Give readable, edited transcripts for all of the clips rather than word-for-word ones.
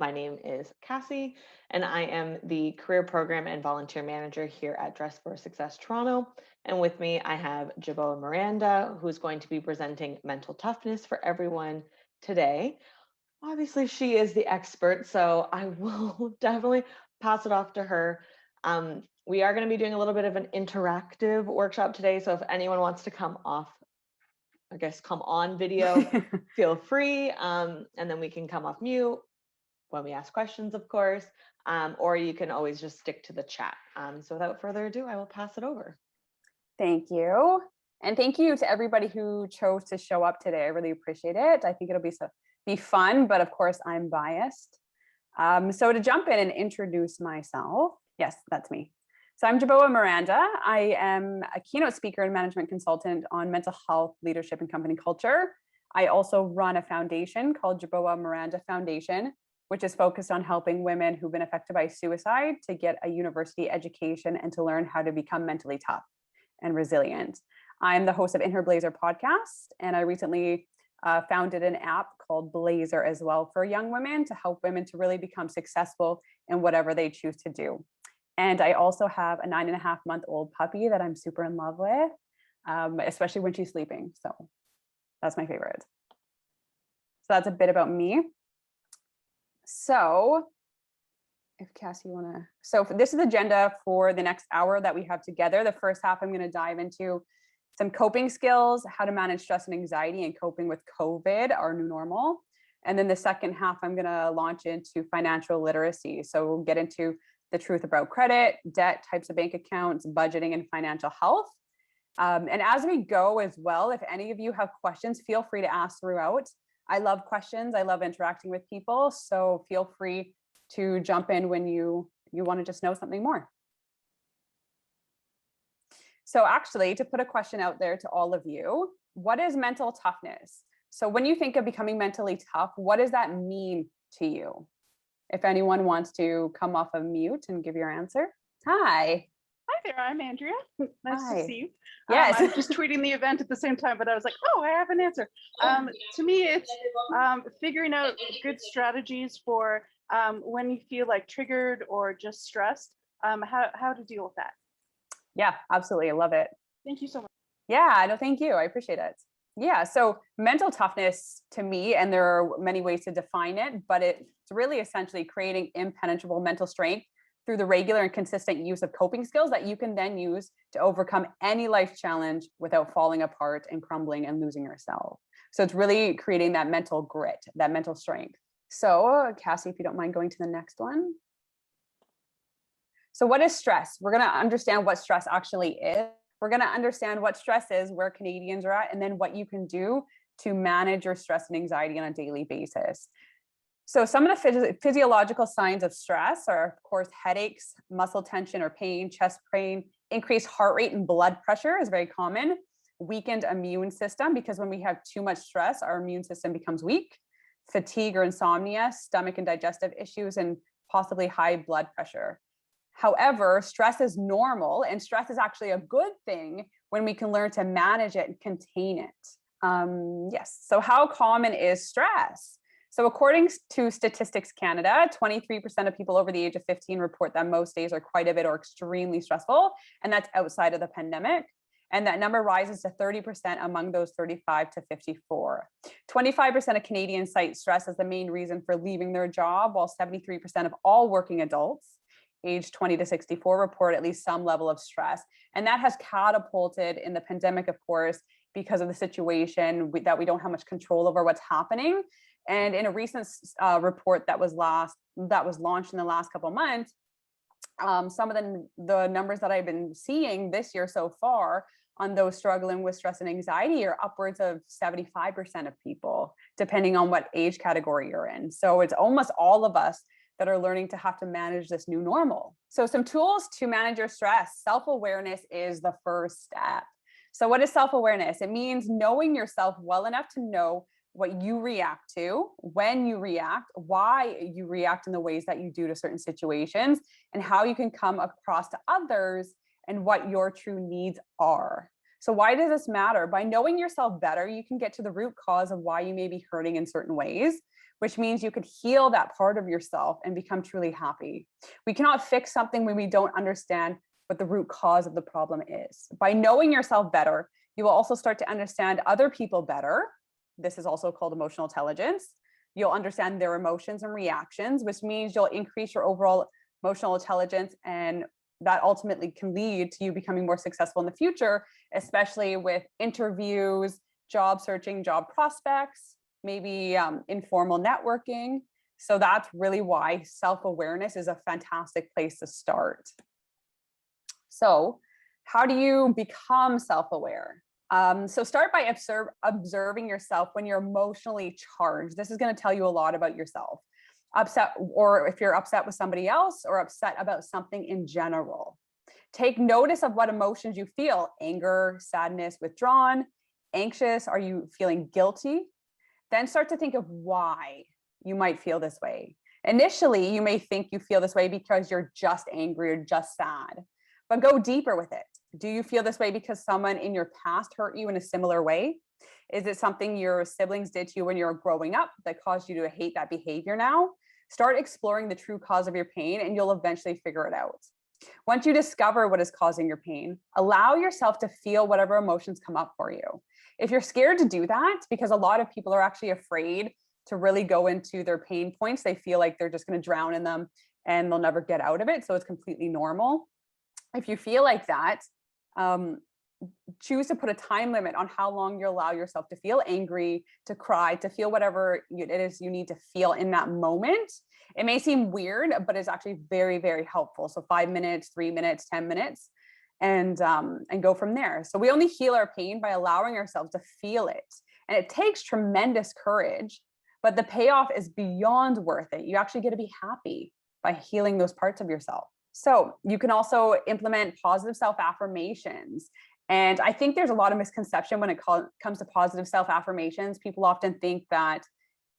My name is Cassie, and I am the Career Program and Volunteer Manager here at Dress for Success Toronto. And with me, I have Jeboah Miranda, who's going to be presenting mental toughness for everyone today. Obviously, she is the expert, so I will definitely pass it off to her. We are going to be doing a little bit of an interactive workshop today, so if anyone wants to come on video, feel free, and then we can come off mute when we ask questions, of course, or you can always just stick to the chat. So without further ado, I will pass it over. Thank you. And thank you to everybody who chose to show up today. I really appreciate it. I think it'll be fun, but of course I'm biased. So to jump in and introduce myself, yes, that's me. So I'm Jeboah Miranda. I am a keynote speaker and management consultant on mental health, leadership, and company culture. I also run a foundation called Jeboah Miranda Foundation, which is focused on helping women who've been affected by suicide to get a university education and to learn how to become mentally tough and resilient. I'm the host of In Her Blazer podcast, and I recently founded an app called Blazer as well for young women to help women to really become successful in whatever they choose to do. And I also have a 9.5-month-old puppy that I'm super in love with, especially when she's sleeping. So that's my favorite. So that's a bit about me. So if Cassie, so this is the agenda for the next hour that we have together. The first half, I'm going to dive into some coping skills, how to manage stress and anxiety and coping with COVID, our new normal. And then the second half, I'm going to launch into financial literacy. So we'll get into the truth about credit, debt, types of bank accounts, budgeting, and financial health. And as we go as well, if any of you have questions, feel free to ask throughout. I love questions. I love interacting with people. So feel free to jump in when you want to just know something more. So actually, to put a question out there to all of you, what is mental toughness? So when you think of becoming mentally tough, what does that mean to you? If anyone wants to come off of mute and give your answer. Hi. Hi there, I'm Andrea. Nice to see you. Yes. I'm just tweeting the event at the same time, but I was like, oh, I have an answer. To me, it's figuring out good strategies for when you feel like triggered or just stressed, how to deal with that. Yeah, absolutely. I love it. Thank you so much. Yeah, no, thank you. I appreciate it. Yeah, so mental toughness to me, and there are many ways to define it, but it's really essentially creating impenetrable mental strength through the regular and consistent use of coping skills that you can then use to overcome any life challenge without falling apart and crumbling and losing yourself. So it's really creating that mental grit, that mental strength. So Cassie, if you don't mind going to the next one. So what is stress? We're going to understand what stress actually is. We're going to understand what stress is, where Canadians are at, and then what you can do to manage your stress and anxiety on a daily basis. So some of the physiological signs of stress are, of course, headaches, muscle tension or pain, chest pain, increased heart rate and blood pressure is very common, weakened immune system, because when we have too much stress, our immune system becomes weak, fatigue or insomnia, stomach and digestive issues, and possibly high blood pressure. However, stress is normal, and stress is actually a good thing when we can learn to manage it and contain it. Yes. So how common is stress? So according to Statistics Canada, 23% of people over the age of 15 report that most days are quite a bit or extremely stressful, and that's outside of the pandemic. And that number rises to 30% among those 35 to 54. 25% of Canadians cite stress as the main reason for leaving their job, while 73% of all working adults age 20 to 64 report at least some level of stress. And that has catapulted in the pandemic, of course, because of the situation that we don't have much control over what's happening. And in a recent report that was launched in the last couple of months, some of the numbers that I've been seeing this year so far on those struggling with stress and anxiety are upwards of 75% of people, depending on what age category you're in. So it's almost all of us that are learning to have to manage this new normal. So some tools to manage your stress. Self-awareness is the first step. So what is self-awareness? It means knowing yourself well enough to know what you react to, when you react, why you react in the ways that you do to certain situations, and how you can come across to others and what your true needs are. So why does this matter? By knowing yourself better, you can get to the root cause of why you may be hurting in certain ways, which means you could heal that part of yourself and become truly happy. We cannot fix something when we don't understand what the root cause of the problem is. By knowing yourself better, you will also start to understand other people better. This is also called emotional intelligence. You'll understand their emotions and reactions, which means you'll increase your overall emotional intelligence, and that ultimately can lead to you becoming more successful in the future, especially with interviews, job searching, job prospects, maybe informal networking. So that's really why self-awareness is a fantastic place to start. So how do you become self-aware? So start by observing yourself when you're emotionally charged. This is going to tell you a lot about yourself. Upset, or if you're upset with somebody else or upset about something in general. Take notice of what emotions you feel: anger, sadness, withdrawn, anxious. Are you feeling guilty? Then start to think of why you might feel this way. Initially, you may think you feel this way because you're just angry or just sad, but go deeper with it. Do you feel this way because someone in your past hurt you in a similar way? Is it something your siblings did to you when you were growing up that caused you to hate that behavior now? Start exploring the true cause of your pain, and you'll eventually figure it out. Once you discover what is causing your pain, allow yourself to feel whatever emotions come up for you. If you're scared to do that, because a lot of people are actually afraid to really go into their pain points, they feel like they're just going to drown in them and they'll never get out of it. So it's completely normal. If you feel like that, choose to put a time limit on how long you allow yourself to feel angry, to cry, to feel whatever it is you need to feel in that moment. It may seem weird, but it's actually very, very helpful. So 5 minutes, 3 minutes, 10 minutes, and go from there. So we only heal our pain by allowing ourselves to feel it. And it takes tremendous courage, but the payoff is beyond worth it. You actually get to be happy by healing those parts of yourself. So you can also implement positive self-affirmations. And I think there's a lot of misconception when it comes to positive self-affirmations. People often think that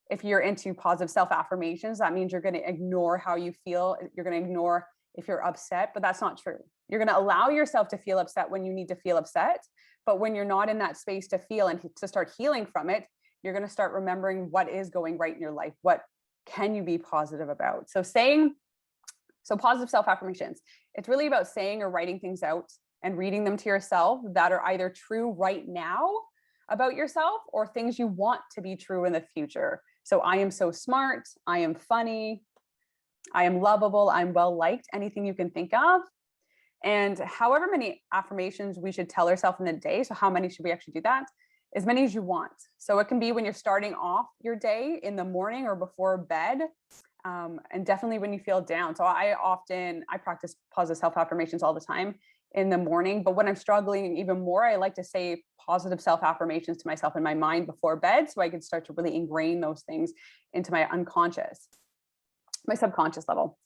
if you're into positive self-affirmations, that means you're going to ignore how you feel. You're going to ignore if you're upset, but that's not true. You're going to allow yourself to feel upset when you need to feel upset. But when you're not in that space to feel and to start healing from it, you're going to start remembering what is going right in your life. What can you be positive about? So positive self-affirmations, it's really about saying or writing things out and reading them to yourself that are either true right now about yourself or things you want to be true in the future. So I am so smart, I am funny, I am lovable, I'm well liked, anything you can think of. And however many affirmations we should tell ourselves in a day, so how many should we actually do that? As many as you want. So it can be when you're starting off your day in the morning or before bed. And definitely when you feel down. So I practice positive self-affirmations all the time in the morning, but when I'm struggling even more, I like to say positive self-affirmations to myself in my mind before bed, so I can start to really ingrain those things into my unconscious, my subconscious level.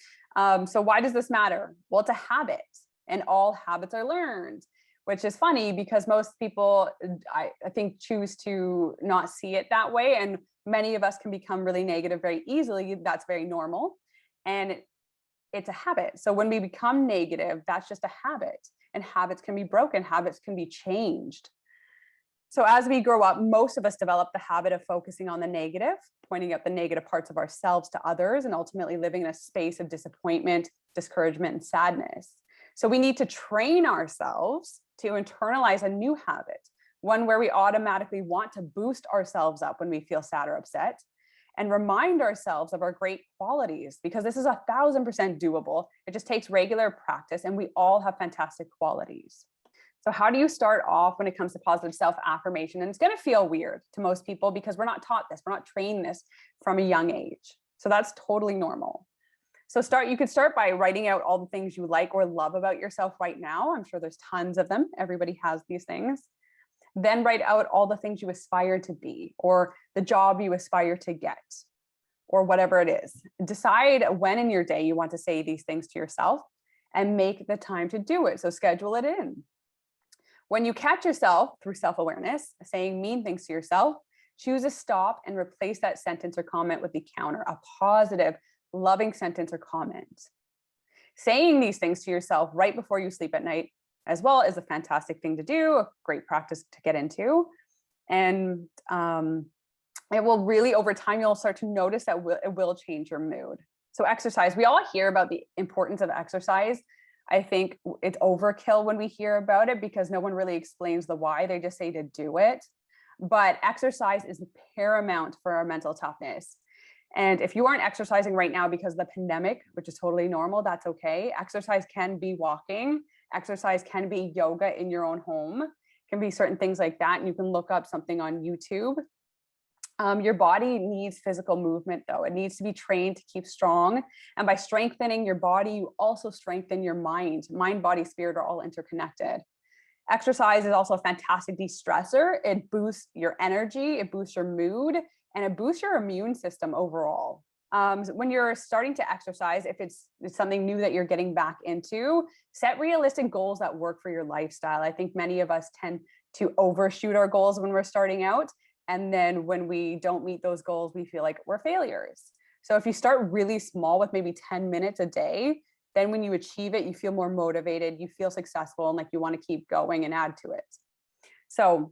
So why does this matter? Well, it's a habit, and all habits are learned, which is funny because most people, I think, choose to not see it that way. And many of us can become really negative very easily. That's very normal. And it's a habit. So when we become negative, that's just a habit. And habits can be broken. Habits can be changed. So as we grow up, most of us develop the habit of focusing on the negative, pointing out the negative parts of ourselves to others, and ultimately living in a space of disappointment, discouragement, and sadness. So we need to train ourselves to internalize a new habit, one where we automatically want to boost ourselves up when we feel sad or upset, and remind ourselves of our great qualities, because this is 1,000% doable. It just takes regular practice, and we all have fantastic qualities. So how do you start off when it comes to positive self-affirmation? And it's going to feel weird to most people because we're not taught this. We're not trained this from a young age. So that's totally normal. So you could start by writing out all the things you like or love about yourself right now. I'm sure there's tons of them. Everybody has these things. Then write out all the things you aspire to be, or the job you aspire to get, or whatever it is. Decide when in your day you want to say these things to yourself and make the time to do it. So schedule it in. When you catch yourself through self-awareness saying mean things to yourself, choose a stop and replace that sentence or comment with the counter, a positive, loving sentence or comment. Saying these things to yourself right before you sleep at night as well is a fantastic thing to do, a great practice to get into. And it will really, over time, you'll start to notice that it will change your mood. So exercise, we all hear about the importance of exercise. I think it's overkill when we hear about it because no one really explains the why. They just say to do it. But exercise is paramount for our mental toughness. And if you aren't exercising right now because of the pandemic, which is totally normal, that's okay. Exercise can be walking. Exercise can be yoga in your own home. It can be certain things like that. And you can look up something on YouTube. Your body needs physical movement, though. It needs to be trained to keep strong. And by strengthening your body, you also strengthen your mind. Mind, body, spirit are all interconnected. Exercise is also a fantastic de-stressor. It boosts your energy, it boosts your mood, and it boosts your immune system overall. When you're starting to exercise, if it's something new that you're getting back into, set realistic goals that work for your lifestyle. I think many of us tend to overshoot our goals when we're starting out. And then when we don't meet those goals, we feel like we're failures. So if you start really small with maybe 10 minutes a day, then when you achieve it, you feel more motivated, you feel successful, and like you want to keep going and add to it. So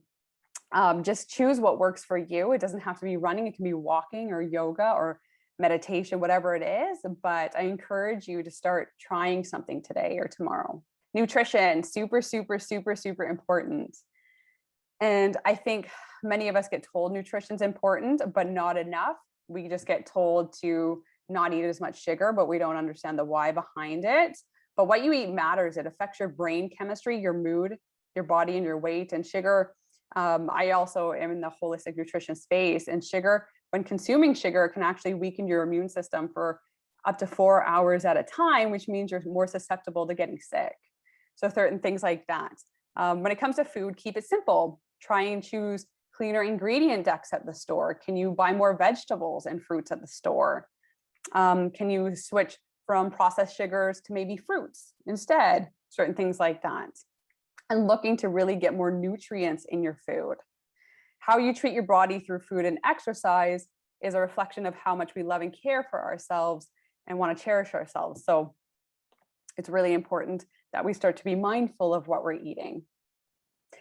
just choose what works for you. It doesn't have to be running. It can be walking or yoga or meditation, whatever it is. But I encourage you to start trying something today or tomorrow. Nutrition, super, super, super, super important. And I think many of us get told nutrition's important, but not enough. We just get told to not eat as much sugar, but we don't understand the why behind it. But what you eat matters. It affects your brain chemistry, your mood, your body, and your weight. And sugar, I also am in the holistic nutrition space. And sugar, when consuming sugar, can actually weaken your immune system for up to 4 hours at a time, which means you're more susceptible to getting sick. So certain things like that. When it comes to food, keep it simple. Try and choose cleaner ingredient decks at the store. Can you buy more vegetables and fruits at the store? Can you switch from processed sugars to maybe fruits instead? Certain things like that. And looking to really get more nutrients in your food. How you treat your body through food and exercise is a reflection of how much we love and care for ourselves and want to cherish ourselves. So it's really important that we start to be mindful of what we're eating,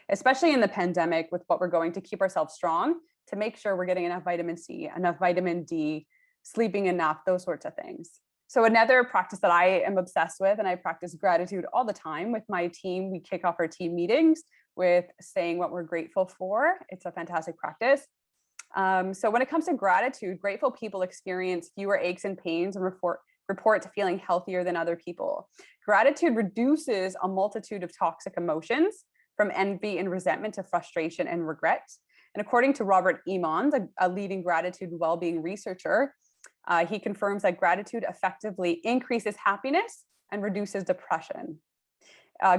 especially in the pandemic with what we're going, to keep ourselves strong, to make sure we're getting enough vitamin C, enough vitamin D, sleeping enough, those sorts of things. So another practice that I am obsessed with, and I practice gratitude all the time with my team, we kick off our team meetings with saying what we're grateful for. It's a fantastic practice. So when it comes to gratitude, grateful people experience fewer aches and pains and report to feeling healthier than other people. Gratitude reduces a multitude of toxic emotions, from envy and resentment to frustration and regret. And according to Robert Emmons, a leading gratitude well-being researcher, he confirms that gratitude effectively increases happiness and reduces depression.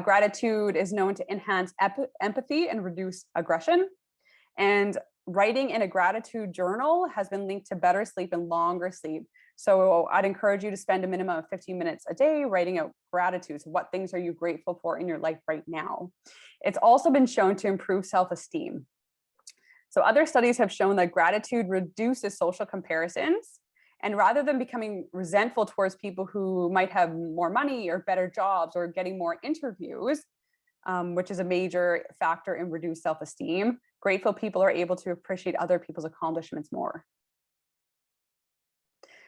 Gratitude is known to enhance empathy and reduce aggression. And writing in a gratitude journal has been linked to better sleep and longer sleep. So I'd encourage you to spend a minimum of 15 minutes a day writing out gratitude. So what things are you grateful for in your life right now? It's also been shown to improve self-esteem. So other studies have shown that gratitude reduces social comparisons. And rather than becoming resentful towards people who might have more money or better jobs or getting more interviews, which is a major factor in reduced self-esteem, grateful people are able to appreciate other people's accomplishments more.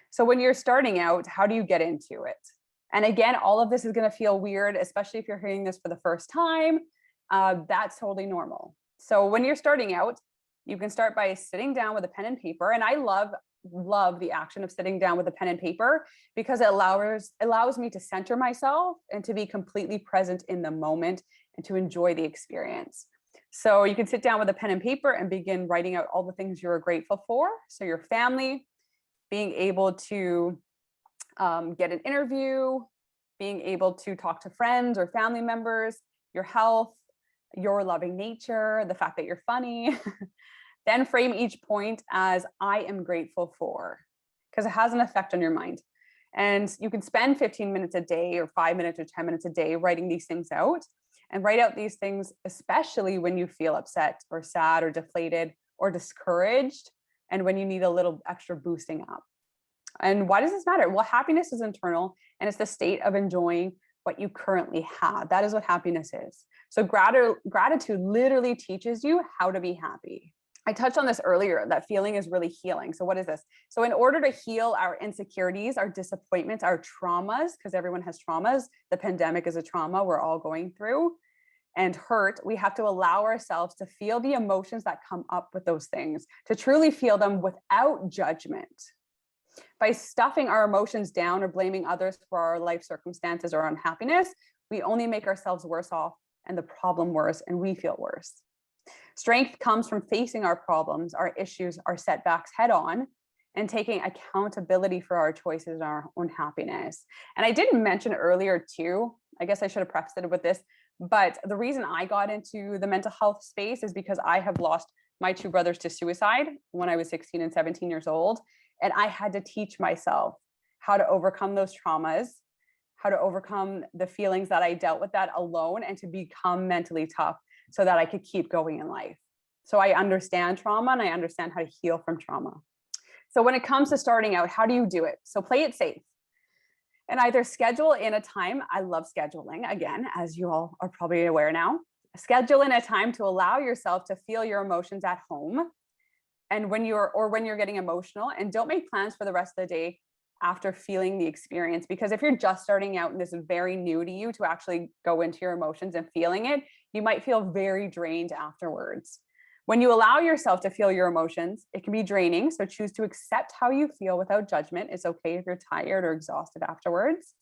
So when you're starting out, how do you get into it? And again, all of this is going to feel weird, especially if you're hearing this for the first time. That's totally normal. So when you're starting out, you can start by sitting down with a pen and paper. And I love the action of sitting down with a pen and paper because it allows me to center myself and to be completely present in the moment and to enjoy the experience. So you can sit down with a pen and paper and begin writing out all the things you're grateful for. So your family, being able to get an interview, being able to talk to friends or family members, your health, your loving nature, the fact that you're funny. Then frame each point as I am grateful for, because it has an effect on your mind. And you can spend 15 minutes a day or 5 minutes or 10 minutes a day writing these things out, and write out these things, especially when you feel upset or sad or deflated or discouraged, and when you need a little extra boosting up. And why does this matter? Well, happiness is internal, and it's the state of enjoying what you currently have. That is what happiness is. So gratitude literally teaches you how to be happy. I touched on this earlier, that feeling is really healing. So what is this? So in order to heal our insecurities, our disappointments, our traumas, because everyone has traumas, the pandemic is a trauma we're all going through, and hurt, we have to allow ourselves to feel the emotions that come up with those things, to truly feel them without judgment. By stuffing our emotions down or blaming others for our life circumstances or unhappiness, we only make ourselves worse off and the problem worse, and we feel worse. Strength comes from facing our problems, our issues, our setbacks head on, and taking accountability for our choices and our own happiness. And I didn't mention earlier too, I guess I should have prefaced it with this, but the reason I got into the mental health space is because I have lost my two brothers to suicide when I was 16 and 17 years old. And I had to teach myself how to overcome those traumas, how to overcome the feelings that I dealt with that alone, and to become mentally tough so that I could keep going in life. So I understand trauma and I understand how to heal from trauma. So when it comes to starting out, how do you do it? So play it safe and either schedule in a time. I love scheduling, again, as you all are probably aware now. Schedule in a time to allow yourself to feel your emotions at home and when you're getting emotional, and don't make plans for the rest of the day after feeling the experience. Because if you're just starting out and this is very new to you to actually go into your emotions and feeling it, you might feel very drained afterwards. When you allow yourself to feel your emotions, it can be draining. So choose to accept how you feel without judgment. It's okay if you're tired or exhausted afterwards.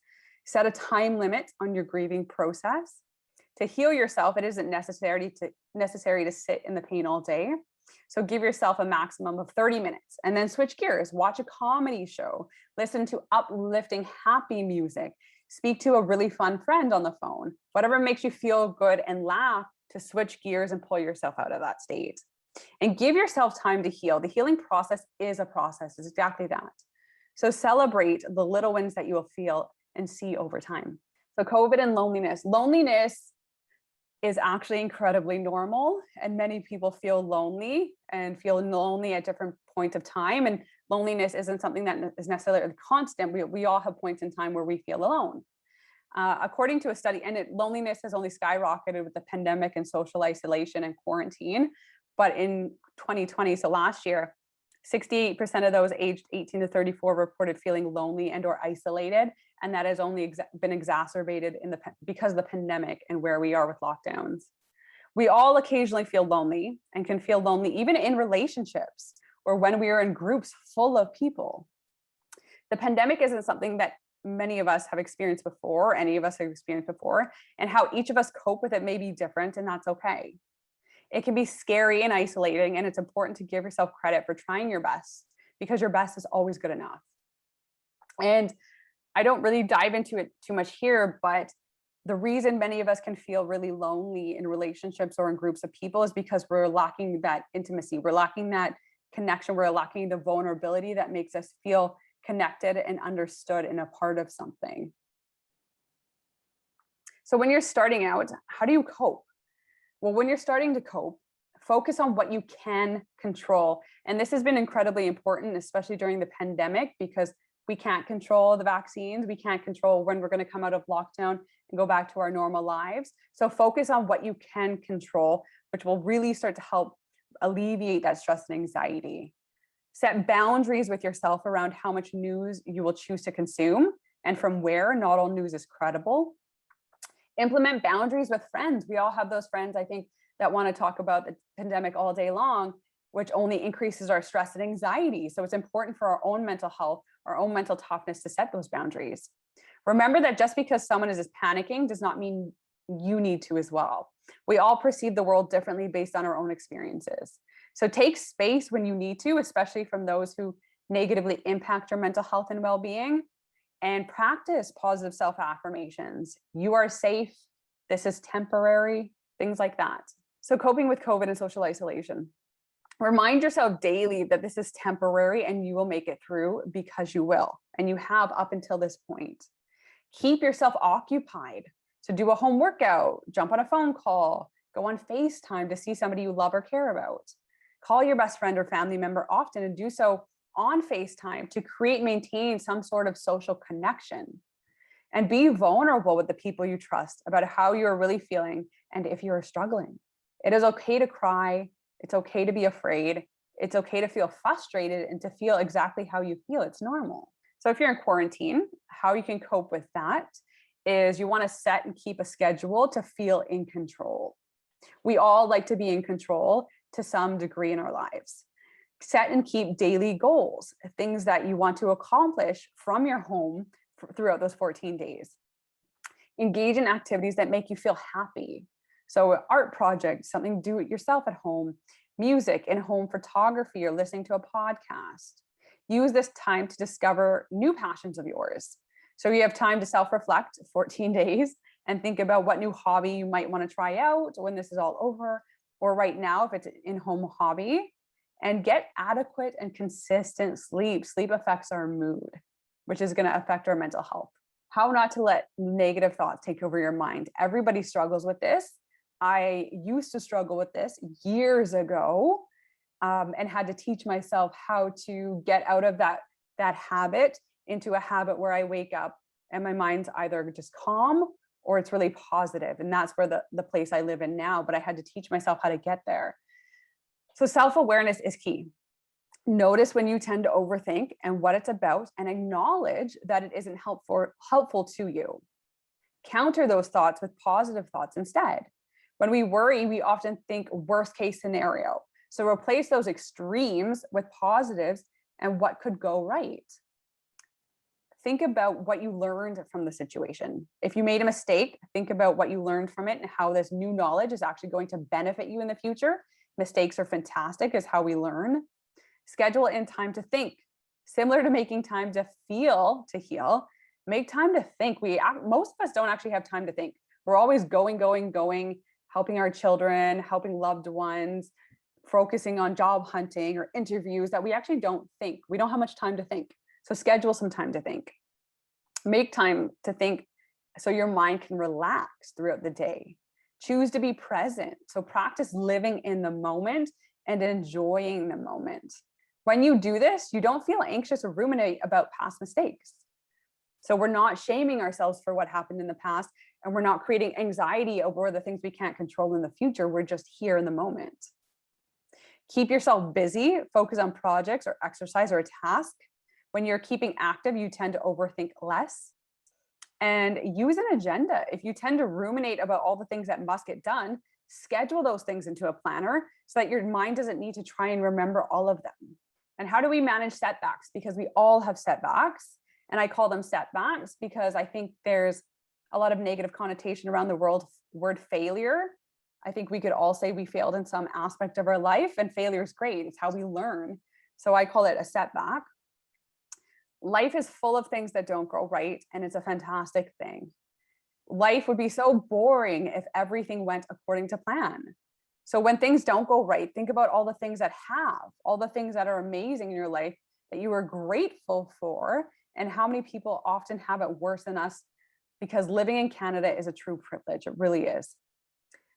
Set a time limit on your grieving process. To heal yourself, it isn't necessary to sit in the pain all day. So give yourself a maximum of 30 minutes and then switch gears, watch a comedy show, listen to uplifting, happy music, speak to a really fun friend on the phone, whatever makes you feel good, and laugh to switch gears and pull yourself out of that state. And give yourself time to heal. The healing process is a process. It's exactly that. So celebrate the little wins that you will feel and see over time. So COVID and loneliness. Loneliness is actually incredibly normal, and many people feel lonely at different points of time. And loneliness isn't something that is necessarily constant. We all have points in time where we feel alone. According to a study, loneliness has only skyrocketed with the pandemic and social isolation and quarantine. But in 2020, so last year, 68% of those aged 18 to 34 reported feeling lonely and or isolated. And that has only been exacerbated because of the pandemic and where we are with lockdowns. We all occasionally feel lonely and can feel lonely even in relationships or when we are in groups full of people. The pandemic isn't something that many of us have experienced before, any of us have experienced before, and how each of us cope with it may be different, and that's okay. It can be scary and isolating, and it's important to give yourself credit for trying your best, because your best is always good enough. And I don't really dive into it too much here, but the reason many of us can feel really lonely in relationships or in groups of people is because we're lacking that intimacy. We're lacking that connection. We're lacking the vulnerability that makes us feel connected and understood and a part of something. So when you're starting out, how do you cope? Well, when you're starting to cope, focus on what you can control. And this has been incredibly important, especially during the pandemic, because we can't control the vaccines. We can't control when we're going to come out of lockdown and go back to our normal lives. So focus on what you can control, which will really start to help alleviate that stress and anxiety. Set boundaries with yourself around how much news you will choose to consume and from where. Not all news is credible. Implement boundaries with friends. We all have those friends, I think, that want to talk about the pandemic all day long, which only increases our stress and anxiety. So it's important for our own mental health, our own mental toughness, to set those boundaries. Remember that just because someone is panicking does not mean you need to as well. We all perceive the world differently based on our own experiences. So take space when you need to, especially from those who negatively impact your mental health and well-being, and practice positive self-affirmations. You are safe. This is temporary, things like that. So coping with COVID and social isolation. Remind yourself daily that this is temporary and you will make it through, because you will, and you have up until this point. Keep yourself occupied. So do a home workout, jump on a phone call, go on FaceTime to see somebody you love or care about. Call your best friend or family member often, and do so on FaceTime to maintain some sort of social connection. And be vulnerable with the people you trust about how you're really feeling and if you're struggling. It is okay to cry. It's okay to be afraid. It's okay to feel frustrated and to feel exactly how you feel. It's normal. So if you're in quarantine, how you can cope with that is you want to set and keep a schedule to feel in control. We all like to be in control to some degree in our lives. Set and keep daily goals, things that you want to accomplish from your home throughout those 14 days. Engage in activities that make you feel happy. So art projects, something do it yourself at home, music, in-home photography, or listening to a podcast. Use this time to discover new passions of yours. So you have time to self-reflect 14 days and think about what new hobby you might want to try out when this is all over, or right now if it's an in-home hobby. And get adequate and consistent sleep. Sleep affects our mood, which is going to affect our mental health. How not to let negative thoughts take over your mind. Everybody struggles with this. I used to struggle with this years ago, and had to teach myself how to get out of that habit into a habit where I wake up and my mind's either just calm or it's really positive. And that's where the place I live in now, but I had to teach myself how to get there. So self-awareness is key. Notice when you tend to overthink and what it's about, and acknowledge that it isn't helpful to you. Counter those thoughts with positive thoughts instead. When we worry, we often think worst case scenario. So replace those extremes with positives and what could go right. Think about what you learned from the situation. If you made a mistake, think about what you learned from it and how this new knowledge is actually going to benefit you in the future. Mistakes are fantastic, is how we learn. Schedule in time to think. Similar to making time to feel to heal, make time to think. Most of us don't actually have time to think. We're always going, helping our children, helping loved ones, focusing on job hunting or interviews that we actually don't think. We don't have much time to think. So schedule some time to think. Make time to think so your mind can relax throughout the day. Choose to be present. So practice living in the moment and enjoying the moment. When you do this, you don't feel anxious or ruminate about past mistakes. So we're not shaming ourselves for what happened in the past, and we're not creating anxiety over the things we can't control in the future. We're just here in the moment. Keep yourself busy. Focus on projects or exercise or a task. When you're keeping active, you tend to overthink less. And use an agenda. If you tend to ruminate about all the things that must get done, schedule those things into a planner so that your mind doesn't need to try and remember all of them. And how do we manage setbacks? Because we all have setbacks. And I call them setbacks because I think there's a lot of negative connotation around the word failure. I think we could all say we failed in some aspect of our life, and failure is great. It's how we learn. So I call it a setback. Life is full of things that don't go right, and it's a fantastic thing. Life would be so boring if everything went according to plan. So when things don't go right, think about all the things that all the things that are amazing in your life that you are grateful for, and how many people often have it worse than us, because living in Canada is a true privilege. It really is.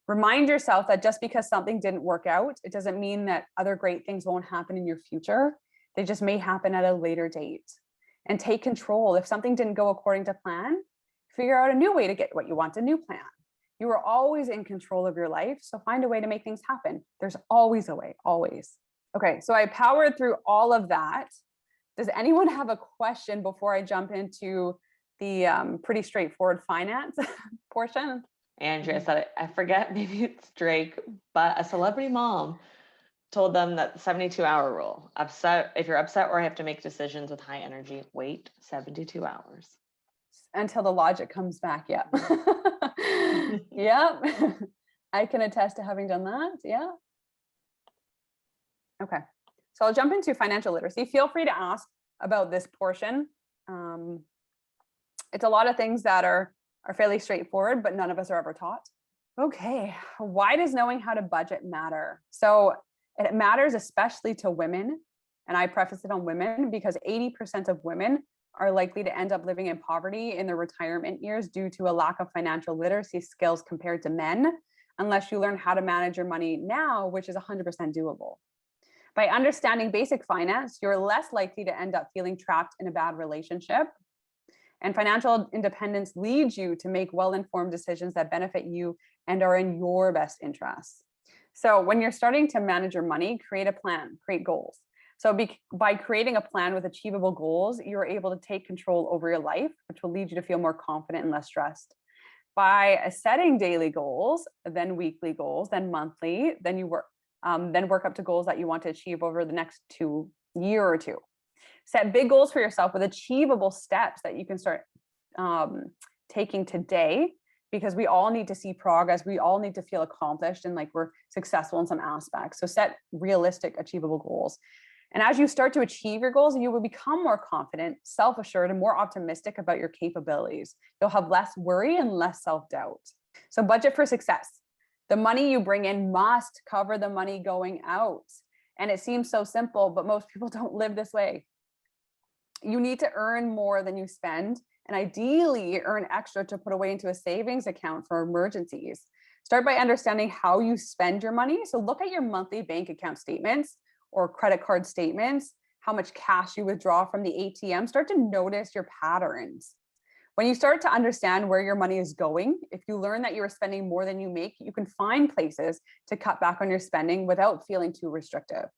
Remind yourself that just because something didn't work out, it doesn't mean that other great things won't happen in your future. They just may happen at a later date. And take control. If something didn't go according to plan, figure out a new way to get what you want, a new plan. You are always in control of your life, so find a way to make things happen. There's always a way, always. Okay, so I powered through all of that. Does anyone have a question before I jump into the pretty straightforward finance portion? Andrea said it, I forget, maybe it's Drake, but a celebrity mom told them that the 72-hour rule. If you're upset or have to make decisions with high energy, wait 72 hours. Until the logic comes back. Yep. Yep. I can attest to having done that. Yeah. Okay. So I'll jump into financial literacy. Feel free to ask about this portion. It's a lot of things that are fairly straightforward, but none of us are ever taught. Okay. Why does knowing how to budget matter? So it matters especially to women. And I preface it on women because 80% of women are likely to end up living in poverty in their retirement years due to a lack of financial literacy skills compared to men, unless you learn how to manage your money now, which is 100% doable. By understanding basic finance, you're less likely to end up feeling trapped in a bad relationship. And financial independence leads you to make well-informed decisions that benefit you and are in your best interests. So when you're starting to manage your money, create a plan, create goals. So by creating a plan with achievable goals, you're able to take control over your life, which will lead you to feel more confident and less stressed. By setting daily goals, then weekly goals, then monthly, then work up to goals that you want to achieve over the next year or two. Set big goals for yourself with achievable steps that you can start taking today, because we all need to see progress. We all need to feel accomplished and like we're successful in some aspects. So set realistic, achievable goals. And as you start to achieve your goals, you will become more confident, self-assured, and more optimistic about your capabilities. You'll have less worry and less self-doubt. So budget for success. The money you bring in must cover the money going out. And it seems so simple, but most people don't live this way. You need to earn more than you spend, and ideally earn extra to put away into a savings account for emergencies. Start by understanding how you spend your money. So look at your monthly bank account statements or credit card statements, how much cash you withdraw from the ATM. Start to notice your patterns. When you start to understand where your money is going, if you learn that you are spending more than you make, you can find places to cut back on your spending without feeling too restrictive.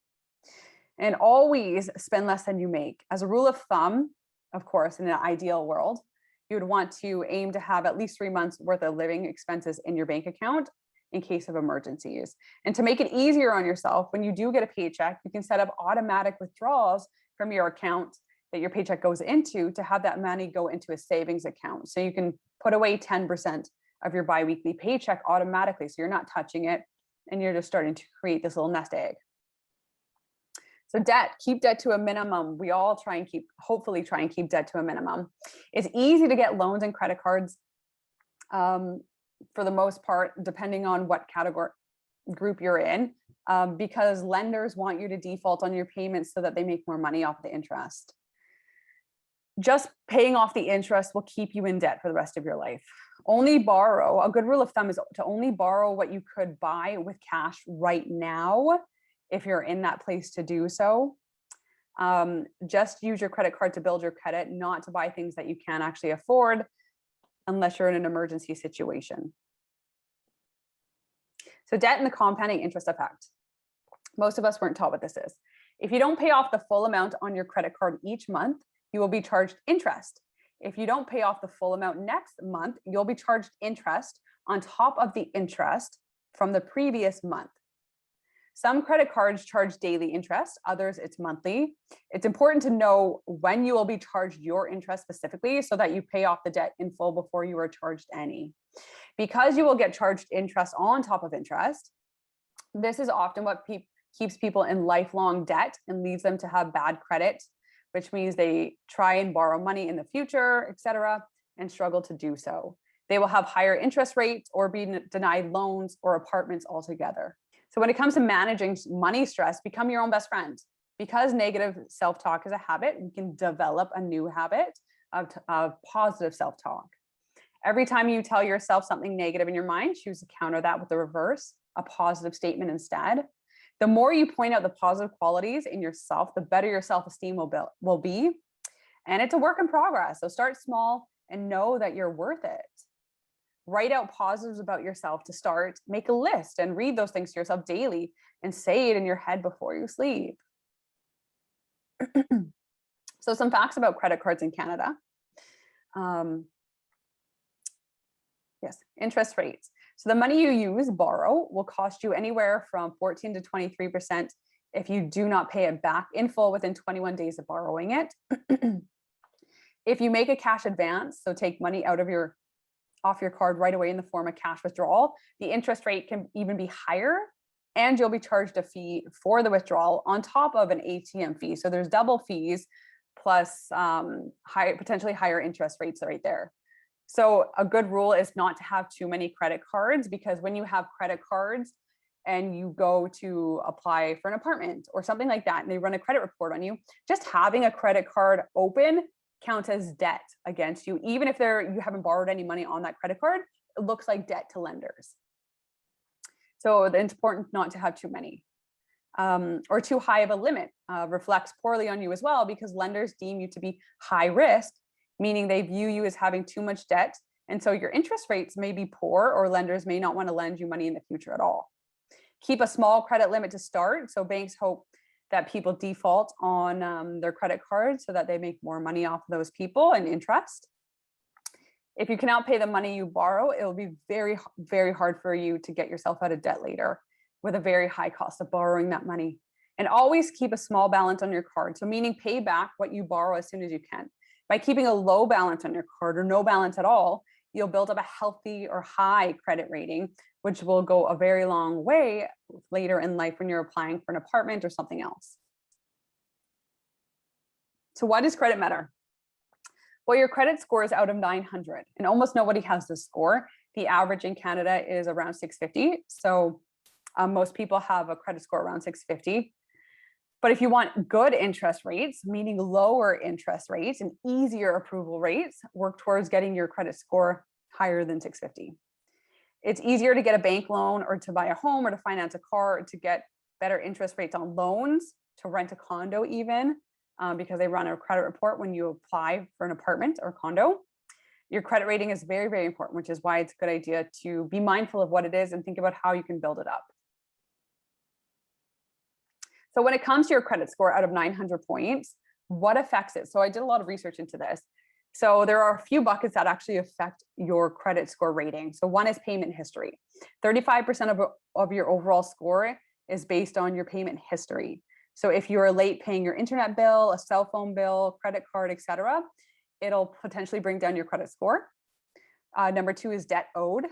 And always spend less than you make. As a rule of thumb, of course, in an ideal world, you would want to aim to have at least 3 months worth of living expenses in your bank account in case of emergencies. And to make it easier on yourself, when you do get a paycheck, you can set up automatic withdrawals from your account that your paycheck goes into to have that money go into a savings account. So you can put away 10% of your biweekly paycheck automatically. So you're not touching it and you're just starting to create this little nest egg. So debt, keep debt to a minimum. We all hopefully try and keep debt to a minimum. It's easy to get loans and credit cards for the most part, depending on what category group you're in, because lenders want you to default on your payments so that they make more money off the interest. Just paying off the interest will keep you in debt for the rest of your life. A good rule of thumb is to only borrow what you could buy with cash right now, if you're in that place to do so. Just use your credit card to build your credit, not to buy things that you can't actually afford unless you're in an emergency situation. So debt and the compounding interest effect. Most of us weren't taught what this is. If you don't pay off the full amount on your credit card each month, you will be charged interest. If you don't pay off the full amount next month, you'll be charged interest on top of the interest from the previous month. Some credit cards charge daily interest, others it's monthly. It's important to know when you will be charged your interest specifically so that you pay off the debt in full before you are charged any. Because you will get charged interest on top of interest, this is often what keeps people in lifelong debt and leads them to have bad credit, which means they try and borrow money in the future, etc., and struggle to do so. They will have higher interest rates or be denied loans or apartments altogether. So when it comes to managing money stress, become your own best friend. Because negative self-talk is a habit, we can develop a new habit of positive self-talk. Every time you tell yourself something negative in your mind, choose to counter that with the reverse, a positive statement instead. The more you point out the positive qualities in yourself, the better your self-esteem will be. And it's a work in progress. So start small and know that you're worth it. Write out positives about yourself to start. Make a list and read those things to yourself daily and say it in your head before you sleep. So some facts about credit cards in Canada. Yes, interest rates. So the money you borrow will cost you anywhere from 14 to 23% if you do not pay it back in full within 21 days of borrowing it. If you make a cash advance, so take money off your card right away in the form of cash withdrawal, the interest rate can even be higher, and you'll be charged a fee for the withdrawal on top of an ATM fee. So there's double fees plus potentially higher interest rates right there. So a good rule is not to have too many credit cards, because when you have credit cards and you go to apply for an apartment or something like that, and they run a credit report on you, just having a credit card open counts as debt against you. Even if you haven't borrowed any money on that credit card, it looks like debt to lenders. So it's important not to have too many. Or too high of a limit reflects poorly on you as well, because lenders deem you to be high risk, meaning they view you as having too much debt. And so your interest rates may be poor, or lenders may not want to lend you money in the future at all. Keep a small credit limit to start. So banks hope that people default on their credit card so that they make more money off of those people and interest. If you cannot pay the money you borrow, it will be very, very hard for you to get yourself out of debt later with a very high cost of borrowing that money. And always keep a small balance on your card. So meaning pay back what you borrow as soon as you can. By keeping a low balance on your card or no balance at all, you'll build up a healthy or high credit rating, which will go a very long way later in life when you're applying for an apartment or something else. So why does credit matter? Well, your credit score is out of 900 and almost nobody has this score. The average in Canada is around 650. So most people have a credit score around 650. But if you want good interest rates, meaning lower interest rates and easier approval rates, work towards getting your credit score higher than 650. It's easier to get a bank loan or to buy a home or to finance a car, or to get better interest rates on loans, to rent a condo even, because they run a credit report when you apply for an apartment or condo. Your credit rating is very, very important, which is why it's a good idea to be mindful of what it is and think about how you can build it up. So when it comes to your credit score out of 900 points, what affects it? So I did a lot of research into this. So there are a few buckets that actually affect your credit score rating. So one is payment history. 35% of your overall score is based on your payment history. So if you're late paying your internet bill, a cell phone bill, credit card, etc., it'll potentially bring down your credit score. Number two is debt owed,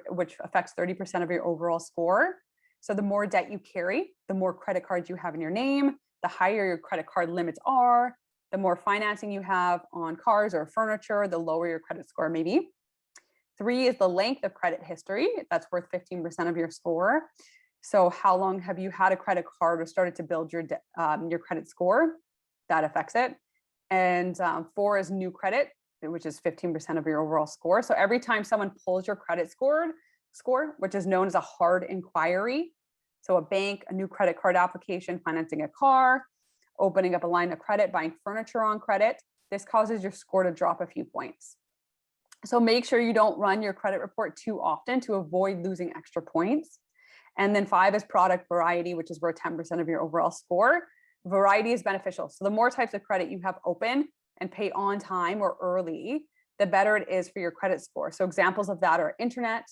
which affects 30% of your overall score. So the more debt you carry, the more credit cards you have in your name, the higher your credit card limits are, the more financing you have on cars or furniture, the lower your credit score may be. Three is the length of credit history. That's worth 15% of your score. So how long have you had a credit card or started to build your credit score? That affects it. And four is new credit, which is 15% of your overall score. So every time someone pulls your credit score, which is known as a hard inquiry. So a bank, a new credit card application, financing a car, opening up a line of credit, buying furniture on credit. This causes your score to drop a few points. So make sure you don't run your credit report too often to avoid losing extra points. And then five is product variety, which is worth 10% of your overall score. Variety is beneficial. So the more types of credit you have open and pay on time or early, the better it is for your credit score. So examples of that are internet,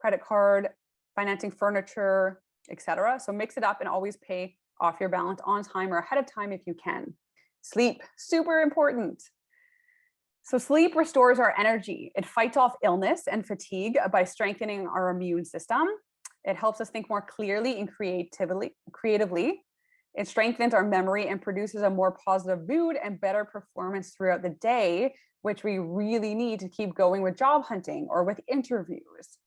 credit card, financing furniture, etc. So mix it up and always pay off your balance on time or ahead of time if you can. Sleep, super important. So sleep restores our energy. It fights off illness and fatigue by strengthening our immune system. It helps us think more clearly and creatively. It strengthens our memory and produces a more positive mood and better performance throughout the day, which we really need to keep going with job hunting or with interviews.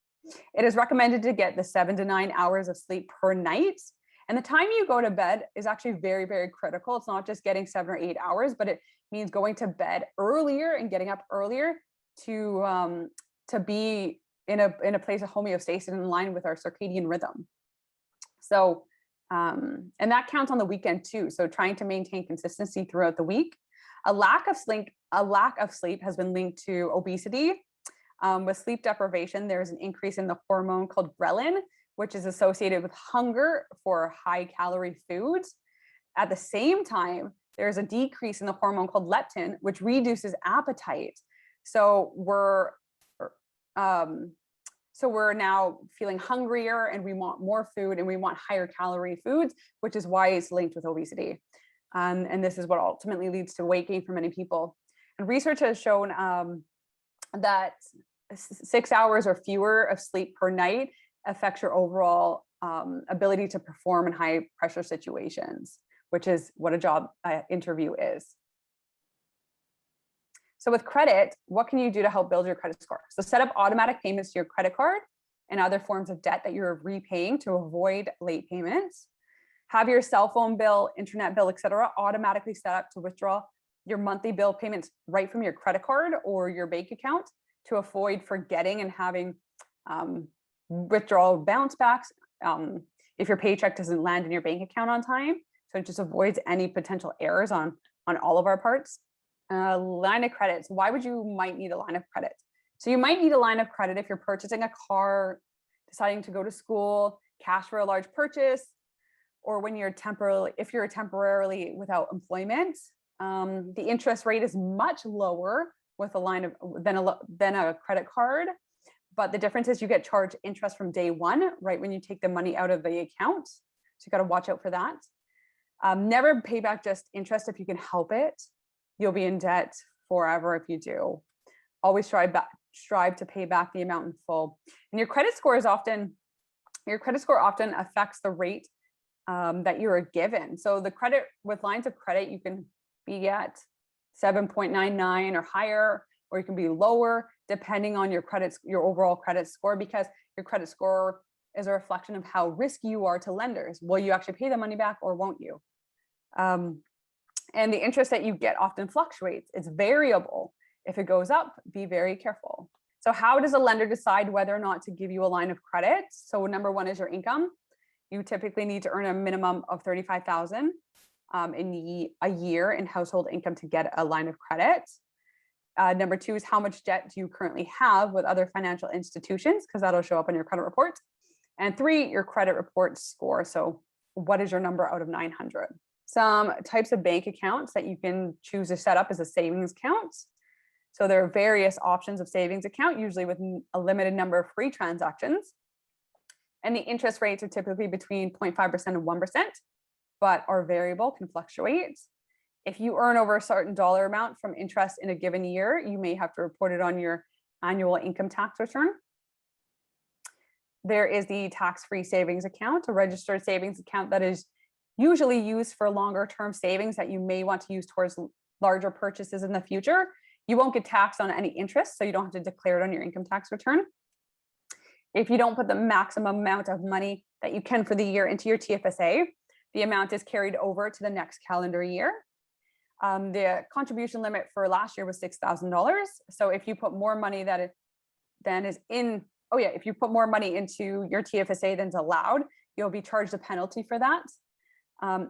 It is recommended to get the 7 to 9 hours of sleep per night. And the time you go to bed is actually very, very critical. It's not just getting 7 or 8 hours, but it means going to bed earlier and getting up earlier to be in a place of homeostasis in line with our circadian rhythm. So, and that counts on the weekend too. So trying to maintain consistency throughout the week. A lack of sleep has been linked to obesity. With sleep deprivation, there's an increase in the hormone called ghrelin, which is associated with hunger for high calorie foods. At the same time, there's a decrease in the hormone called leptin, which reduces appetite. So we're now feeling hungrier and we want more food and we want higher calorie foods, which is why it's linked with obesity. And this is what ultimately leads to weight gain for many people. And research has shown that 6 hours or fewer of sleep per night affects your overall ability to perform in high pressure situations, which is what a job interview is. So with credit, what can you do to help build your credit score? So set up automatic payments to your credit card and other forms of debt that you're repaying to avoid late payments. Have your cell phone bill, internet bill, etc., automatically set up to withdraw your monthly bill payments right from your credit card or your bank account to avoid forgetting and having withdrawal bounce backs if your paycheck doesn't land in your bank account on time. So it just avoids any potential errors on all of our parts. Line of credit. So why would you might need a line of credit? So you might need a line of credit if you're purchasing a car, deciding to go to school, cash for a large purchase, or when you're if you're temporarily without employment, the interest rate is much lower with a line of than a credit card. But the difference is you get charged interest from day one, right when you take the money out of the account. So you got to watch out for that. Never pay back just interest if you can help it. You'll be in debt forever if you do. Always strive to pay back the amount in full. And your credit score often affects the rate that you are given. So the credit with lines of credit, you can be at 7.99 or higher, or you can be lower depending on your overall credit score, because your credit score is a reflection of how risky you are to lenders. Will you actually pay the money back or won't you? And the interest that you get often fluctuates. It's variable. If it goes up, be very careful. So how does a lender decide whether or not to give you a line of credit? So number one is your income. You typically need to earn a minimum of $35,000 in a year in household income to get a line of credit. Number two is how much debt do you currently have with other financial institutions, because that'll show up on your credit report. And three, your credit report score. So what is your number out of 900? Some types of bank accounts that you can choose to set up is a savings account. So there are various options of savings account, usually with a limited number of free transactions. And the interest rates are typically between 0.5% and 1%, but are variable, can fluctuate. If you earn over a certain dollar amount from interest in a given year, you may have to report it on your annual income tax return. There is the tax-free savings account, a registered savings account that is usually used for longer term savings that you may want to use towards larger purchases in the future. You won't get taxed on any interest, so you don't have to declare it on your income tax return. If you don't put the maximum amount of money that you can for the year into your TFSA, the amount is carried over to the next calendar year. The contribution limit for last year was $6,000. So if you put more money if you put more money into your TFSA than's allowed, you'll be charged a penalty for that.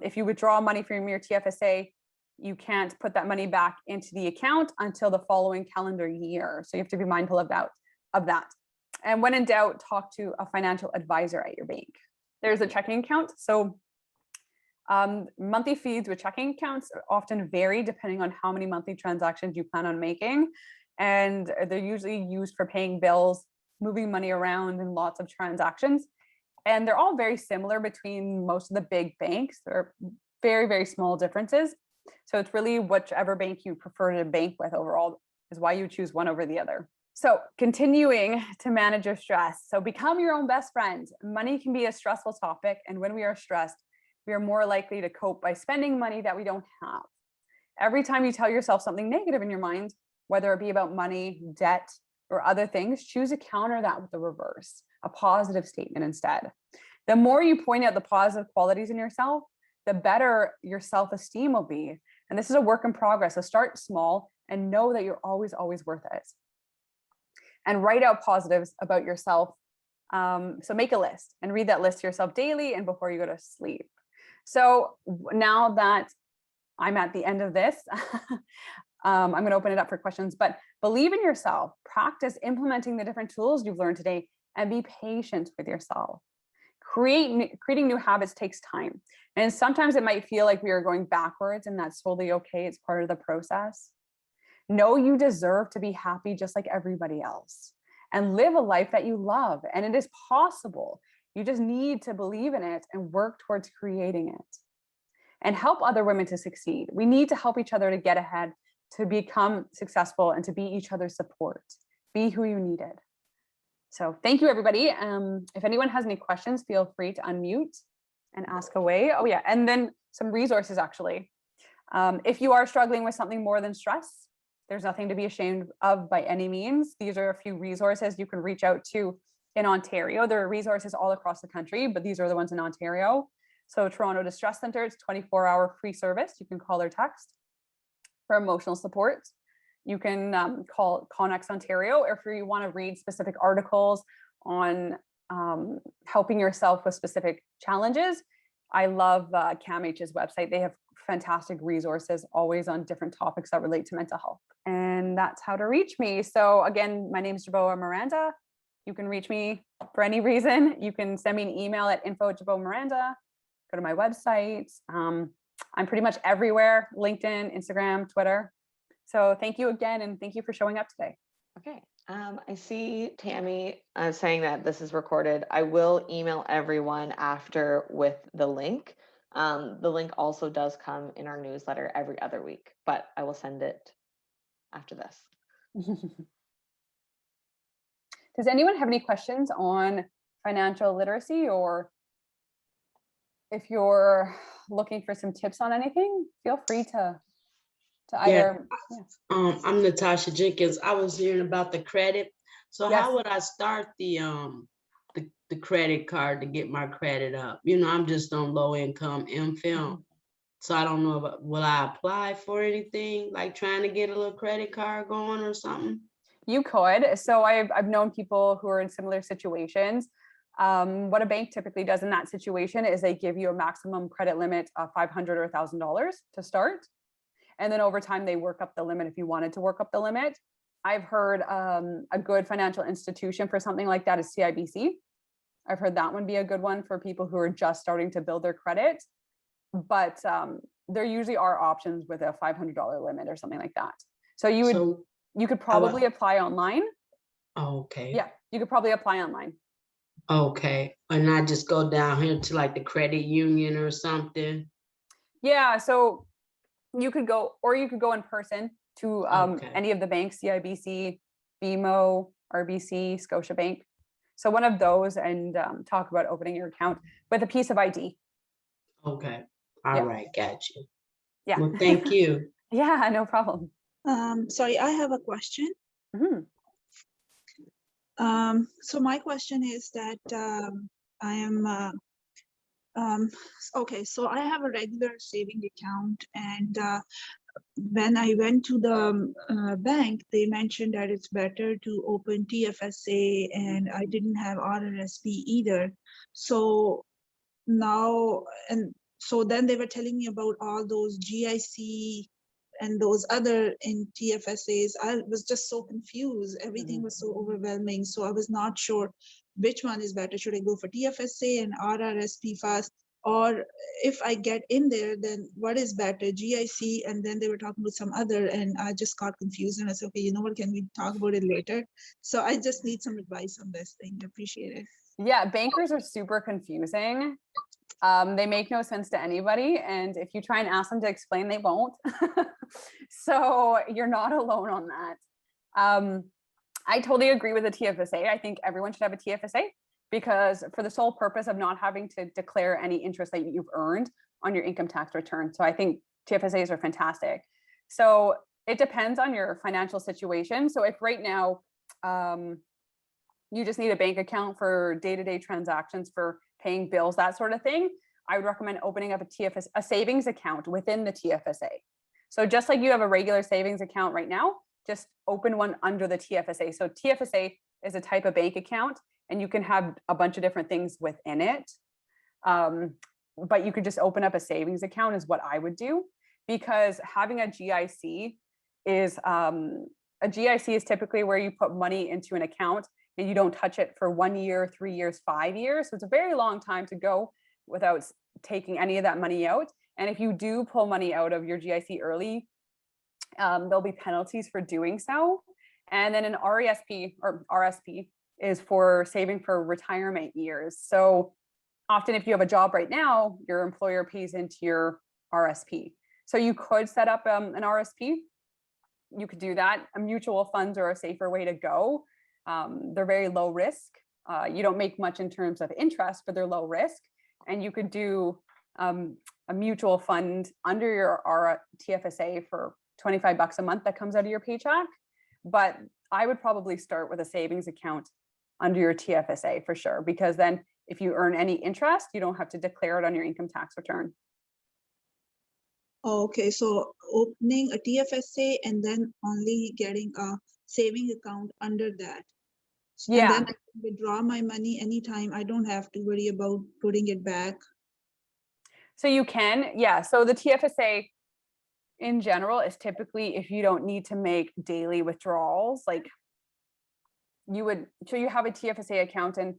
If you withdraw money from your TFSA, you can't put that money back into the account until the following calendar year. So you have to be mindful of that. And when in doubt, talk to a financial advisor at your bank. There's a checking account. So monthly fees with checking accounts often vary depending on how many monthly transactions you plan on making. And they're usually used for paying bills, moving money around, and lots of transactions. And they're all very similar between most of the big banks. There are very, very small differences. So it's really whichever bank you prefer to bank with overall is why you choose one over the other. So continuing to manage your stress. So become your own best friend. Money can be a stressful topic. And when we are stressed, we are more likely to cope by spending money that we don't have. Every time you tell yourself something negative in your mind, whether it be about money, debt, or other things, choose to counter that with the reverse, a positive statement instead. The more you point out the positive qualities in yourself, the better your self-esteem will be. And this is a work in progress. So start small and know that you're always, always worth it. And write out positives about yourself. So make a list and read that list to yourself daily and before you go to sleep. So now that I'm at the end of this, I'm going to open it up for questions, but believe in yourself, practice implementing the different tools you've learned today, and be patient with yourself. Creating new habits takes time. And sometimes it might feel like we are going backwards, and that's totally okay. It's part of the process. Know you deserve to be happy just like everybody else, and live a life that you love. And it is possible. You just need to believe in it and work towards creating it. And help other women to succeed. We need to help each other to get ahead, to become successful, and to be each other's support. Be who you needed. So thank you, everybody. If anyone has any questions, feel free to unmute and ask away. Oh yeah, and then some resources actually. If you are struggling with something more than stress, there's nothing to be ashamed of by any means. These are a few resources you can reach out to in Ontario. There are resources all across the country, but these are the ones in Ontario. So Toronto Distress Center, it's 24-hour free service. You can call or text for emotional support. You can call Connex Ontario, or if you want to read specific articles on helping yourself with specific challenges. I love CAMH's website. They have fantastic resources always on different topics that relate to mental health. And that's how to reach me. So again, my name is Jeboah Miranda. you can reach me for any reason. You can send me an email at info@Jeboah go to my website. I'm pretty much everywhere: LinkedIn, Instagram, Twitter. So thank you again, and thank you for showing up today. Okay. I see Tammy saying that this is recorded. I will email everyone after with the link. The link also does come in our newsletter every other week, but I will send it after this. Does anyone have any questions on financial literacy, or if you're looking for some tips on anything, feel free to either. Yeah. I'm Natasha Jenkins. I was hearing about the credit. So Yes. how would I start the credit card to get my credit up? You know, I'm just on low income MFIM. So I don't know will I apply for anything, like trying to get a little credit card going or something? You could. So I've known people who are in similar situations. What a bank typically does in that situation is they give you a maximum credit limit of $500 or $1,000 to start. And then over time, they work up the limit if you wanted to work up the limit. I've heard a good financial institution for something like that is CIBC. I've heard that one be a good one for people who are just starting to build their credit. But there usually are options with a $500 limit or something like that. So you could probably apply online. Okay. Yeah, you could probably apply online. Okay. And I just go down here to like the credit union or something. Yeah, so you could go in person to any of the banks, CIBC, BMO, RBC, Scotiabank. So one of those, and talk about opening your account with a piece of ID. Okay. All right. Got you. Yeah. Well, thank you. Yeah, no problem. Sorry, I have a question. Mm-hmm. So my question is that I am okay. So I have a regular saving account, and when I went to the bank, they mentioned that it's better to open TFSA, and I didn't have RRSP either. So now, and so then they were telling me about all those GIC and those other in TFSAs. I was just so confused. Everything was so overwhelming. So I was not sure which one is better. Should I go for TFSA and RRSP first? Or if I get in there, then what is better, GIC? And then they were talking about some other, and I just got confused. And I said, okay, you know what, can we talk about it later? So I just need some advice on this thing. I appreciate it. Yeah, bankers are super confusing. They make no sense to anybody. And if you try and ask them to explain, they won't. So you're not alone on that. I totally agree with the TFSA. I think everyone should have a TFSA, because for the sole purpose of not having to declare any interest that you've earned on your income tax return. So I think TFSAs are fantastic. So it depends on your financial situation. So if right now you just need a bank account for day-to-day transactions, for paying bills, that sort of thing, I would recommend opening up a savings account within the TFSA. So just like you have a regular savings account right now, just open one under the TFSA. So TFSA is a type of bank account, and you can have a bunch of different things within it. But you could just open up a savings account is what I would do, because having a GIC is typically where you put money into an account and you don't touch it for 1 year, 3 years, 5 years. So it's a very long time to go without taking any of that money out. And if you do pull money out of your GIC early, there'll be penalties for doing so. And then an RSP is for saving for retirement years. So often if you have a job right now, your employer pays into your RSP. So you could set up an RSP. You could do that. Mutual funds are a safer way to go. They're very low risk. You don't make much in terms of interest, but they're low risk. And you could do a mutual fund under your TFSA for $25 a month that comes out of your paycheck. But I would probably start with a savings account under your TFSA for sure, because then if you earn any interest, you don't have to declare it on your income tax return. Okay, so opening a TFSA and then only getting a saving account under that. Yeah. And then I can withdraw my money anytime. I don't have to worry about putting it back. So you can, yeah. So the TFSA in general is typically if you don't need to make daily withdrawals, like so you have a TFSA account, and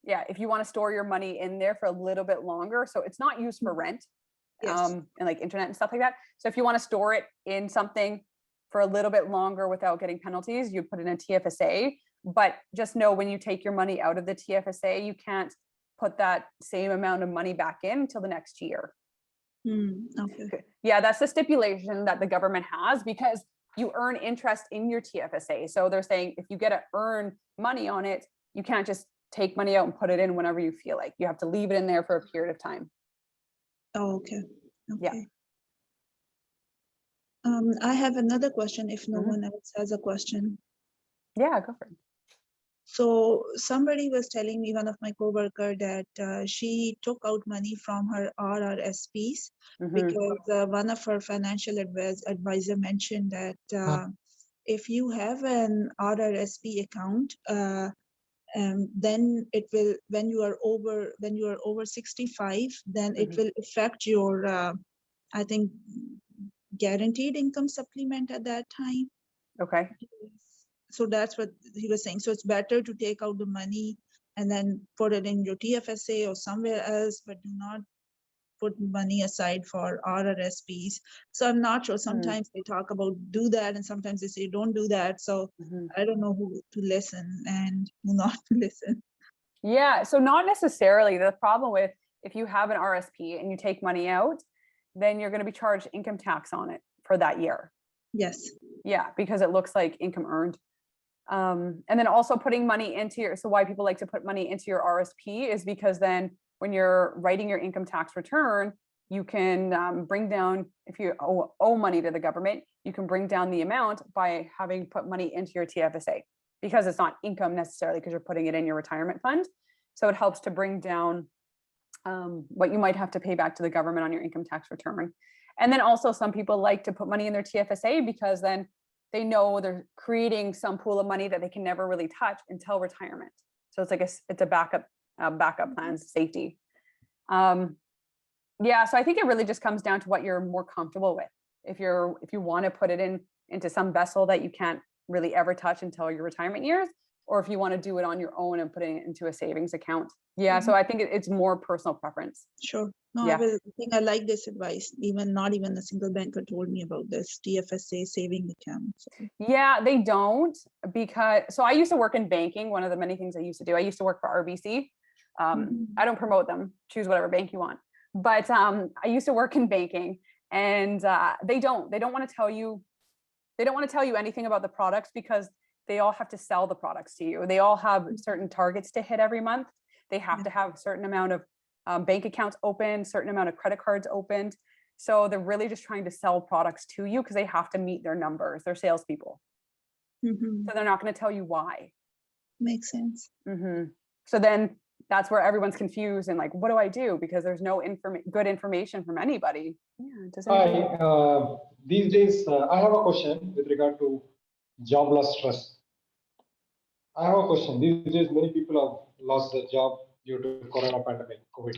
yeah, if you want to store your money in there for a little bit longer, so it's not used for rent, Yes. and like internet and stuff like that. So if you want to store it in something for a little bit longer without getting penalties, you put in a TFSA. But just know when you take your money out of the TFSA, you can't put that same amount of money back in until the next year. Okay. Yeah, that's the stipulation that the government has, because you earn interest in your TFSA. So they're saying if you get to earn money on it, you can't just take money out and put it in whenever you feel like. You have to leave it in there for a period of time. Oh, okay. Yeah. Okay. I have another question if no Mhm. one else has a question. Yeah, go for it. So somebody was telling me, one of my coworker, that she took out money from her RRSPs Mhm. because one of her financial advisor mentioned that if you have an RRSP account, then it will, when you are over 65, then it Mhm. will affect your I think guaranteed income supplement at that time. Okay. So that's what he was saying. So it's better to take out the money and then put it in your TFSA or somewhere else, but do not put money aside for RRSPs. So I'm not sure. Sometimes they talk about do that, and sometimes they say don't do that. So Mhm. I don't know who to listen and who not to listen. Yeah, so not necessarily. The problem with, if you have an RSP and you take money out, then you're going to be charged income tax on it for that year. Yes. Yeah, because it looks like income earned. And then also putting money into your, so why people like to put money into your RSP is because then when you're writing your income tax return, you can bring down, if you owe money to the government, you can bring down the amount by having put money into your TFSA, because it's not income necessarily, because you're putting it in your retirement fund. So it helps to bring down what you might have to pay back to the government on your income tax return. And then also some people like to put money in their TFSA because then they know they're creating some pool of money that they can never really touch until retirement. So it's like it's a backup plan, safety. Yeah, so I think it really just comes down to what you're more comfortable with. If you want to put it into some vessel that you can't really ever touch until your retirement years, or if you want to do it on your own and putting it into a savings account. Yeah, so I think it's more personal preference. Sure. No, Yeah. I think I like this advice. Not even a single banker told me about this TFSA saving account. So. Yeah, they don't, because, so I used to work in banking. One of the many things I used to do, I used to work for RBC. I don't promote them, choose whatever bank you want. But I used to work in banking, and they don't want to tell you, anything about the products, because they all have to sell the products to you. They all have certain targets to hit every month. They have to have a certain amount of bank accounts open, certain amount of credit cards opened. So they're really just trying to sell products to you because they have to meet their numbers. They're salespeople. So they're not going to tell you why. Makes sense. So then that's where everyone's confused and like, what do I do? Because there's no good information from anybody. Yeah. Hi, these days, I have a question with regard to job loss stress. I have a question. These days, many people have lost their job due to Corona pandemic, COVID.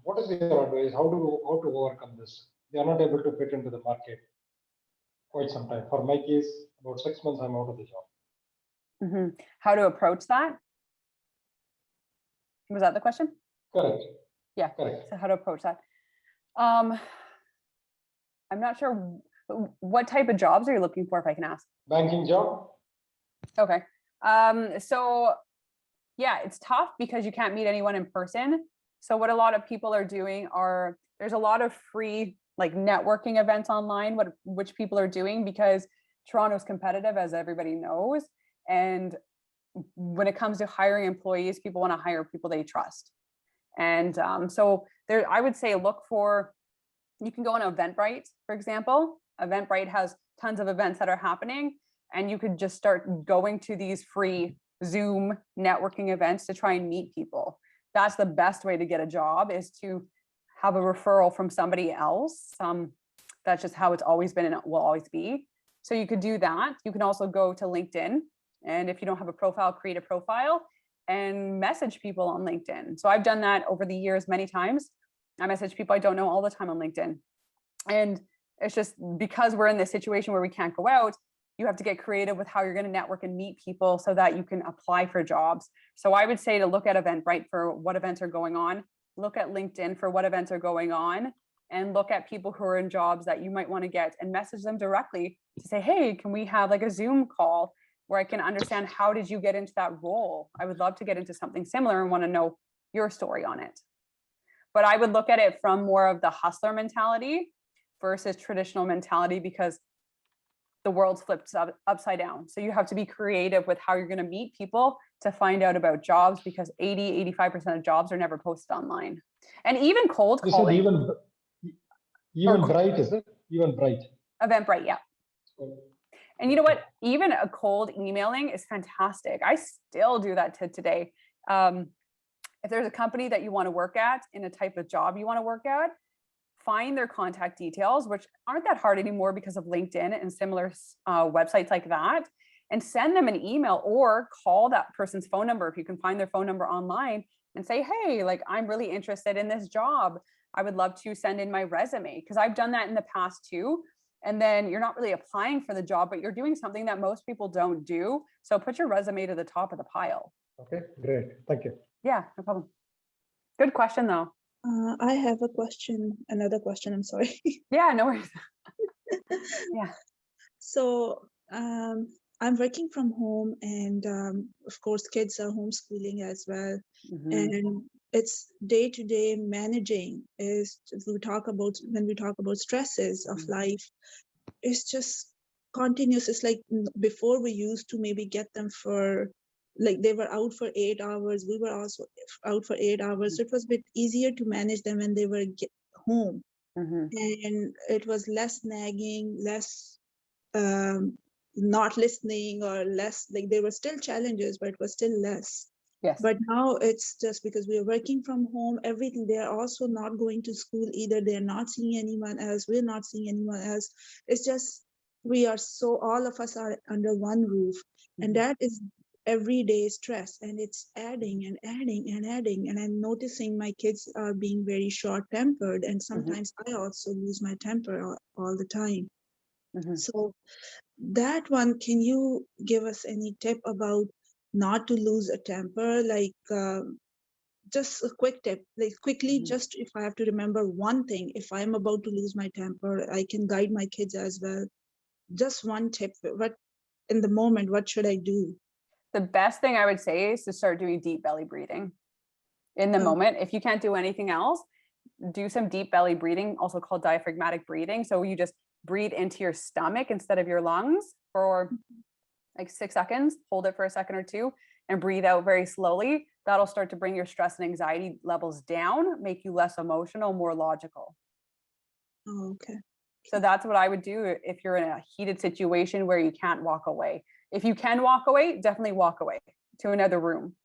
What is your advice? How to overcome this? They are not able to fit into the market quite some time. For my case, about 6 months, I'm out of the job. How to approach that? Was that the question? Correct. Yeah. Correct. So how to approach that? I'm not sure what type of jobs are you looking for, if I can ask. Banking job. Okay. So yeah, it's tough because you can't meet anyone in person. So what a lot of people are doing there's a lot of free like networking events online, which people are doing, because Toronto's competitive, as everybody knows. And when it comes to hiring employees, people want to hire people they trust. And so there, I would say you can go on Eventbrite, for example. Eventbrite has tons of events that are happening, and you could just start going to these free Zoom networking events to try and meet people. That's the best way to get a job, is to have a referral from somebody else. That's just how it's always been and it will always be. So you could do that. You can also go to LinkedIn, and if you don't have a profile, create a profile and message people on LinkedIn. So I've done that over the years many times. I message people I don't know all the time on LinkedIn. And it's just because we're in this situation where we can't go out, You have to get creative with how you're going to network and meet people so that you can apply for jobs. So I would say to look at Eventbrite for what events are going on, look at LinkedIn for what events are going on, and look at people who are in jobs that you might want to get and message them directly to say, hey, can we have like a Zoom call where I can understand how did you get into that role? I would love to get into something similar and want to know your story on it. But I would look at it from more of the hustler mentality versus traditional mentality, because the world's flipped upside down. So you have to be creative with how you're going to meet people to find out about jobs, because 85% of jobs are never posted online. And even cold calling. Even Bright, is it? Even Bright. Eventbrite, yeah. And you know what? Even a cold emailing is fantastic. I still do that to today. If there's a company that you want to work at in a type of job you want to work at, find their contact details, which aren't that hard anymore because of LinkedIn and similar websites like that, and send them an email or call that person's phone number if you can find their phone number online and say, hey, like, I'm really interested in this job. I would love to send in my resume, because I've done that in the past too. And then you're not really applying for the job, but you're doing something that most people don't do. So put your resume to the top of the pile. Okay, great. Thank you. Yeah, no problem. Good question though. I have a question, another question, I'm sorry. Yeah, no worries. Yeah. So I'm working from home, and of course kids are homeschooling as well. Mm-hmm. And it's day-to-day managing is, when we talk about stresses of life, it's just continuous. It's like before we used to maybe get them for, like, they were out for 8 hours, we were also out for 8 hours. So it was a bit easier to manage them when they were home. Mm-hmm. And it was less nagging, less not listening, or less, like, there were still challenges, but it was still less. Yes. But now it's just because we are working from home, everything, they are also not going to school either. They're not seeing anyone else. We're not seeing anyone else. It's just, all of us are under one roof. Mm-hmm. And that is everyday stress, and it's adding and adding and adding. And I'm noticing my kids are being very short-tempered, and sometimes I also lose my temper all the time. So that one, can you give us any tip about not to lose a temper? Like, just a quick tip, like quickly, just if I have to remember one thing, if I'm about to lose my temper, I can guide my kids as well. Just one tip. What in the moment, what should I do? The best thing I would say is to start doing deep belly breathing in the moment. If you can't do anything else, do some deep belly breathing, also called diaphragmatic breathing. So you just breathe into your stomach instead of your lungs for like 6 seconds, hold it for a second or two, and breathe out very slowly. That'll start to bring your stress and anxiety levels down, make you less emotional, more logical. Oh, okay. So that's what I would do if you're in a heated situation where you can't walk away. If you can walk away, definitely walk away to another room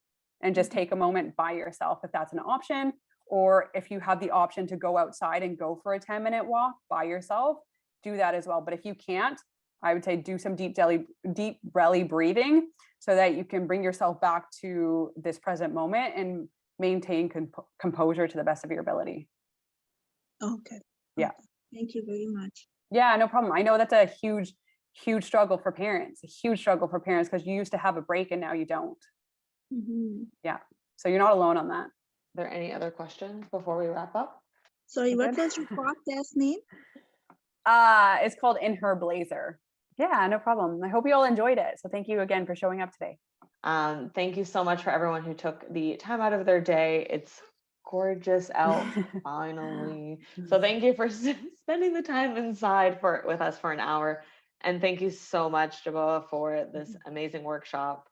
and just take a moment by yourself if that's an option. Or if you have the option to go outside and go for a 10-minute walk by yourself, do that as well. But if you can't, I would say do some deep belly breathing so that you can bring yourself back to this present moment and maintain composure to the best of your ability. Okay. Yeah. Okay. Thank you very much. Yeah, no problem. I know that's a huge struggle for parents, because you used to have a break and now you don't. Yeah. So you're not alone on that. Are there any other questions before we wrap up? Sorry, what was your podcast name? It's called In Her Blazer. Yeah, no problem. I hope you all enjoyed it. So thank you again for showing up today. Thank you so much for everyone who took the time out of their day. It's gorgeous out finally. So thank you for spending the time inside with us for an hour. And thank you so much, Jeboah, for this amazing workshop.